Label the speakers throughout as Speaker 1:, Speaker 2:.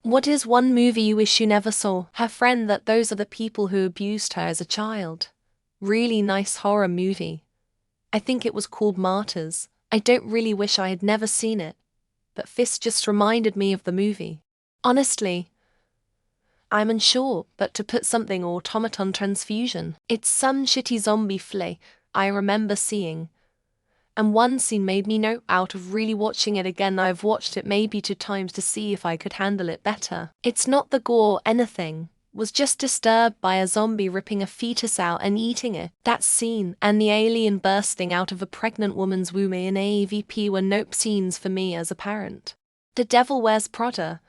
Speaker 1: What is one movie you wish you never saw? Her friend that those are the people who abused her as a child. Really nice horror movie. I think it was called Martyrs. I don't really wish I had never seen it, but Fist just reminded me of the movie. Honestly, I'm unsure, but to put something automaton transfusion. It's some shitty zombie flick I remember seeing. And one scene made me know out of really watching it again. I've watched it maybe 2 times to see if I could handle it better. It's not the gore or anything. Was just disturbed by a zombie ripping a fetus out and eating it. That scene and the alien bursting out of a pregnant woman's womb in AVP were nope scenes for me as a parent. The Devil Wears Prada.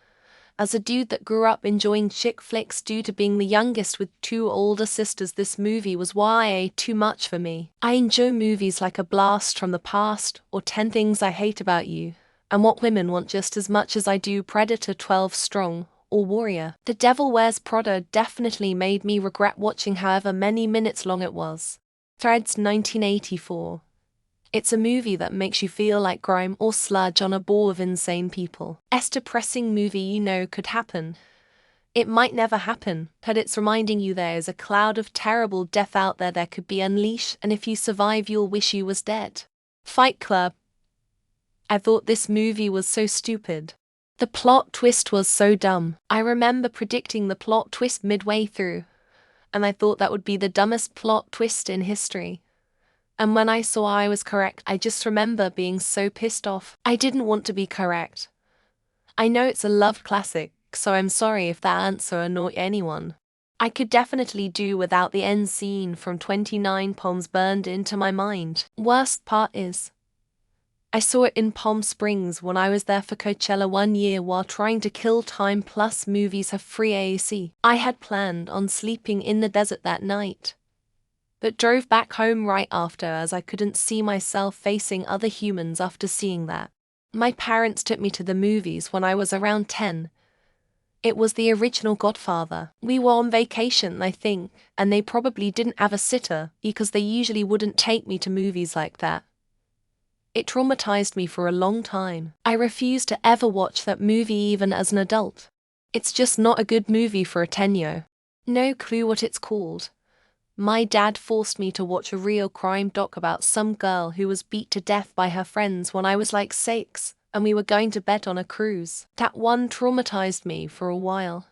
Speaker 1: As a dude that grew up enjoying chick flicks due to being the youngest with 2 older sisters, this movie was YA too much for me. I enjoy movies like A Blast from the Past or 10 Things I Hate About You, and What Women Want just as much as I do Predator 12 Strong or Warrior. The Devil Wears Prada definitely made me regret watching however many minutes long it was. Threads 1984. It's a movie that makes you feel like grime or sludge on a ball of insane people. It's a depressing movie you know could happen. It might never happen, but it's reminding you there is a cloud of terrible death out there that could be unleashed, and if you survive you'll wish you was dead. Fight Club. I thought this movie was so stupid. The plot twist was so dumb. I remember predicting the plot twist midway through, and I thought that would be the dumbest plot twist in history. And when I saw I was correct, I just remember being so pissed off. I didn't want to be correct. I know it's a love classic, so I'm sorry if that answer annoyed anyone. I could definitely do without the end scene from 29 Palms burned into my mind. Worst part is, I saw it in Palm Springs when I was there for Coachella 1 year while trying to kill time, plus movies have free AAC. I had planned on sleeping in the desert that night, but drove back home right after as I couldn't see myself facing other humans after seeing that. My parents took me to the movies when I was around 10. It was the original Godfather. We were on vacation, I think, and they probably didn't have a sitter because they usually wouldn't take me to movies like that. It traumatized me for a long time. I refused to ever watch that movie even as an adult. It's just not a good movie for a 10-year. No clue what it's called. My dad forced me to watch a real crime doc about some girl who was beat to death by her friends when I was like 6, and we were going to bet on a cruise. That one traumatized me for a while.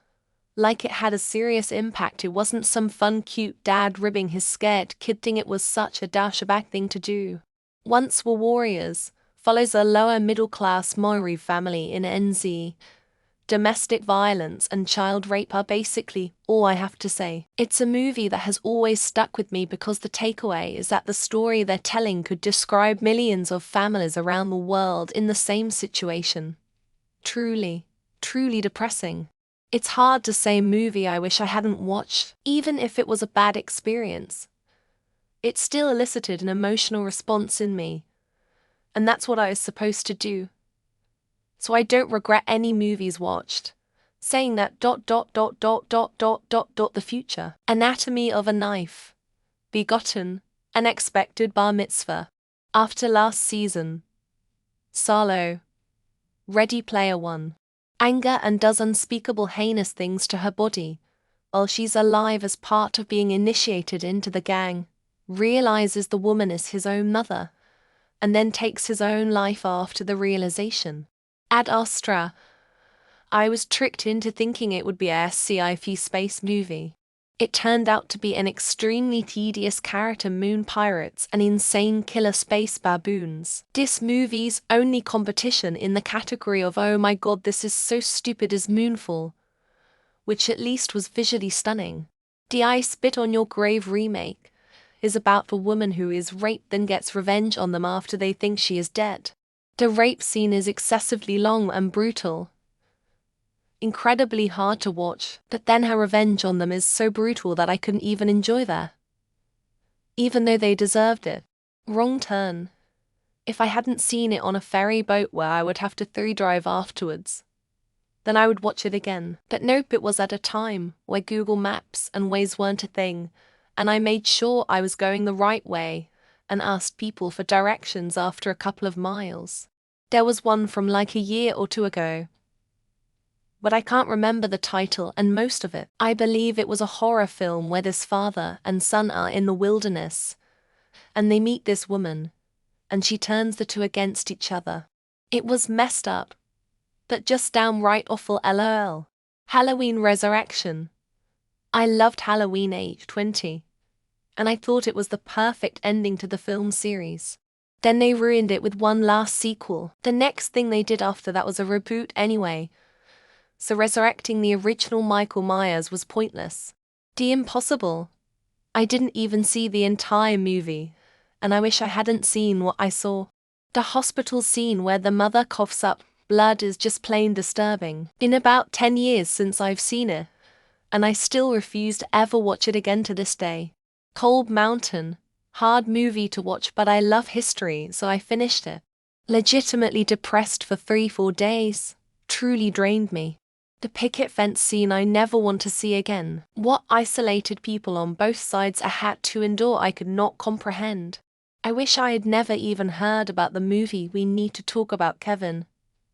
Speaker 1: Like it had a serious impact. It wasn't some fun cute dad ribbing his scared kid thing. It was such a douchebag thing to do. Once Were Warriors follows a lower middle class Maori family in NZ. Domestic violence and child rape are basically all I have to say. It's a movie that has always stuck with me because the takeaway is that the story they're telling could describe millions of families around the world in the same situation. Truly, truly depressing. It's hard to say movie I wish I hadn't watched, even if it was a bad experience. It still elicited an emotional response in me, and that's what I was supposed to do. So I don't regret any movies watched. Saying that ... the future. Anatomy of a Knife. Begotten, Unexpected Bar Mitzvah. After Last Season. Salo. Ready Player One. Anger and does unspeakable heinous things to her body, while she's alive as part of being initiated into the gang. Realizes the woman is his own mother, and then takes his own life after the realization. Ad Astra. I was tricked into thinking it would be a sci-fi space movie. It turned out to be an extremely tedious character moon pirates and insane killer space baboons. This movie's only competition in the category of oh my god this is so stupid is Moonfall, which at least was visually stunning. The I Spit on Your Grave remake is about a woman who is raped and gets revenge on them after they think she is dead. The rape scene is excessively long and brutal. Incredibly hard to watch, but then her revenge on them is so brutal that I couldn't even enjoy that. Even though they deserved it. Wrong Turn. If I hadn't seen it on a ferry boat where I would have to drive afterwards, then I would watch it again. But nope, it was at a time where Google Maps and Waze weren't a thing, and I made sure I was going the right way and asked people for directions after a couple of miles. There was one from like a year or 2 ago, but I can't remember the title and most of it. I believe it was a horror film where this father and son are in the wilderness, and they meet this woman, and she turns the two against each other. It was messed up, but just downright awful. LOL. Halloween Resurrection. I loved Halloween age 20, and I thought it was the perfect ending to the film series. Then they ruined it with one last sequel. The next thing they did after that was a reboot anyway, so resurrecting the original Michael Myers was pointless. The impossible. I didn't even see the entire movie, and I wish I hadn't seen what I saw. The hospital scene where the mother coughs up blood is just plain disturbing. Been about 10 years since I've seen it, and I still refuse to ever watch it again to this day. Cold Mountain. Hard movie to watch, but I love history, so I finished it. Legitimately depressed for 3-4 days. Truly drained me. The picket fence scene I never want to see again. What isolated people on both sides I had to endure I could not comprehend. I wish I had never even heard about the movie We Need to Talk About Kevin,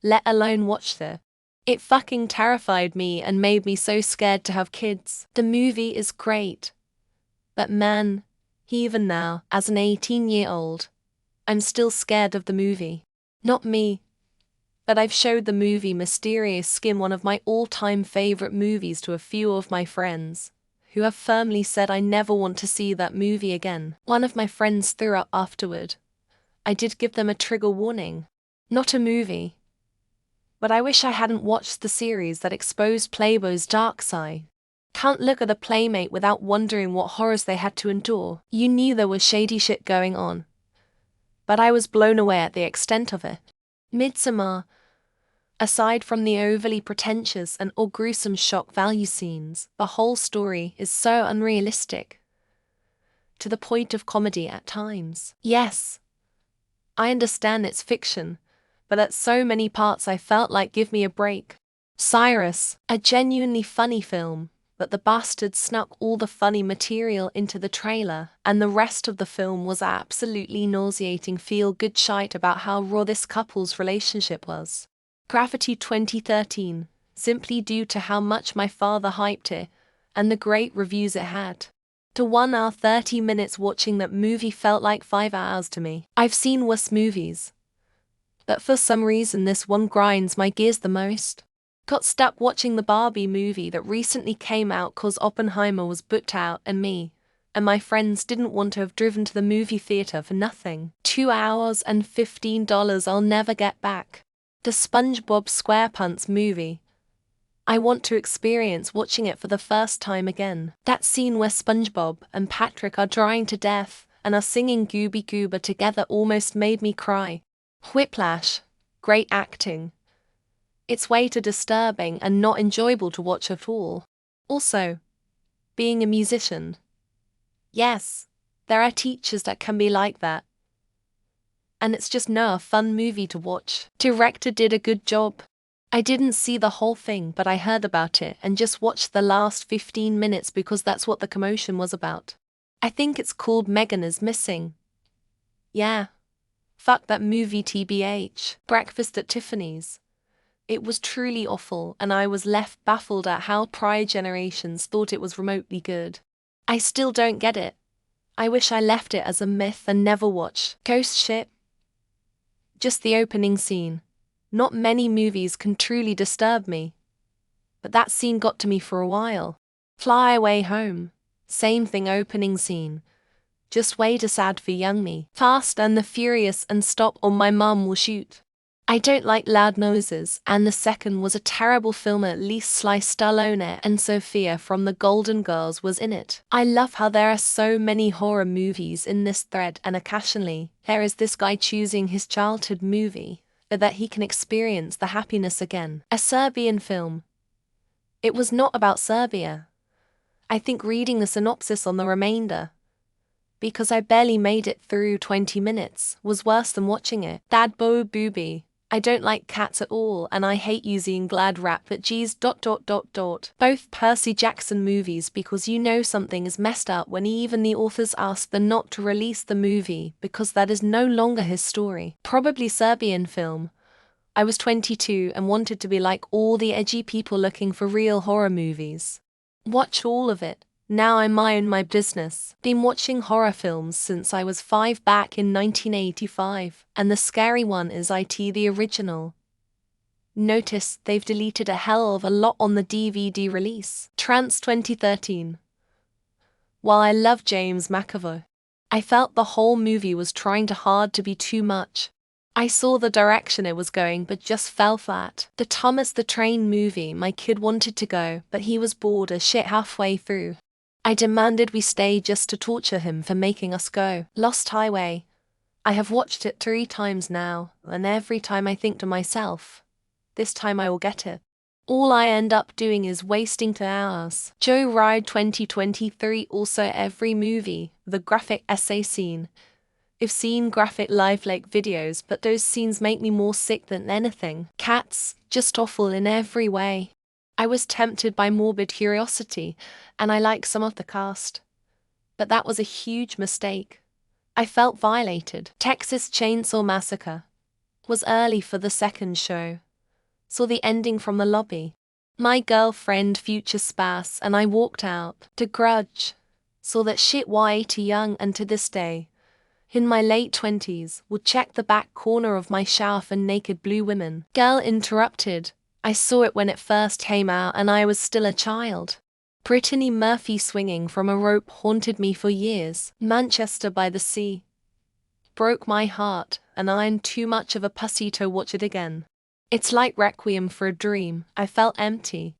Speaker 1: let alone watched it. It fucking terrified me and made me so scared to have kids. The movie is great, but man, even now, as an 18-year-old, I'm still scared of the movie. Not me, but I've showed the movie Mysterious Skin, one of my all-time favorite movies, to a few of my friends, who have firmly said I never want to see that movie again. One of my friends threw up afterward. I did give them a trigger warning. Not a movie, but I wish I hadn't watched the series that exposed Playboy's dark side. Can't look at a playmate without wondering what horrors they had to endure. You knew there was shady shit going on, but I was blown away at the extent of it. Midsommar. Aside from the overly pretentious and or gruesome shock value scenes, the whole story is so unrealistic, to the point of comedy at times. Yes, I understand it's fiction, but at so many parts I felt like give me a break. Cyrus. A genuinely funny film, but the bastards snuck all the funny material into the trailer, and the rest of the film was absolutely nauseating feel-good shite about how raw this couple's relationship was. Gravity 2013, simply due to how much my father hyped it, and the great reviews it had. To 1 hour 30 minutes watching that movie felt like 5 hours to me. I've seen worse movies, but for some reason this one grinds my gears the most. Got stuck watching the Barbie movie that recently came out cause Oppenheimer was booked out and me and my friends didn't want to have driven to the movie theater for nothing. 2 hours and $15 I'll never get back. The SpongeBob SquarePants movie. I want to experience watching it for the first time again. That scene where SpongeBob and Patrick are drying to death and are singing Gooby Goober together almost made me cry. Whiplash. Great acting. It's way too disturbing and not enjoyable to watch at all. Also, being a musician. Yes, there are teachers that can be like that. And it's just no fun movie to watch. Director did a good job. I didn't see the whole thing, but I heard about it and just watched the last 15 minutes because that's what the commotion was about. I think it's called Megan is Missing. Yeah. Fuck that movie TBH. Breakfast at Tiffany's. It was truly awful, and I was left baffled at how prior generations thought it was remotely good. I still don't get it. I wish I left it as a myth and never watched. Ghost ship. Just the opening scene. Not many movies can truly disturb me, but that scene got to me for a while. Fly Away Home. Same thing, opening scene. Just way too sad for young me. Fast and the Furious and Stop or My Mum Will Shoot. I don't like loud noises, and the second was a terrible film. At least Sly Stallone and Sophia from The Golden Girls was in it. I love how there are so many horror movies in this thread, and occasionally there is this guy choosing his childhood movie so that he can experience the happiness again. A Serbian film. It was not about Serbia. I think reading the synopsis on the remainder, because I barely made it through 20 minutes, was worse than watching it. Dad Bo Booby. I don't like cats at all, and I hate using glad rap at G's ... Both Percy Jackson movies, because you know something is messed up when even the authors asked them not to release the movie because that is no longer his story. Probably Serbian film. I was 22 and wanted to be like all the edgy people looking for real horror movies. Watch all of it. Now I mind my business. Been watching horror films since I was 5 back in 1985, and the scary one is the original. Notice they've deleted a hell of a lot on the DVD release. Trance 2013. While I love James McAvoy, I felt the whole movie was trying too hard to be too much. I saw the direction it was going but just fell flat. The Thomas the Train movie, my kid wanted to go, but he was bored as shit halfway through. I demanded we stay just to torture him for making us go. Lost Highway. I have watched it 3 times now, and every time I think to myself, this time I will get it. All I end up doing is wasting 2 hours. Joe Ride 2023. Also every movie, the graphic essay scene. I've seen graphic lifelike videos, but those scenes make me more sick than anything. Cats, just awful in every way. I was tempted by morbid curiosity, and I like some of the cast. But that was a huge mistake. I felt violated. Texas Chainsaw Massacre. Was early for the second show. Saw the ending from the lobby. My girlfriend future spas and I walked out. The Grudge. Saw that shit way too young, and to this day, in my late 20s, would check the back corner of my shower for naked blue women. Girl Interrupted. I saw it when it first came out and I was still a child. Brittany Murphy swinging from a rope haunted me for years. Manchester by the Sea. Broke my heart, and I'm too much of a pussy to watch it again. It's like Requiem for a Dream. I felt empty.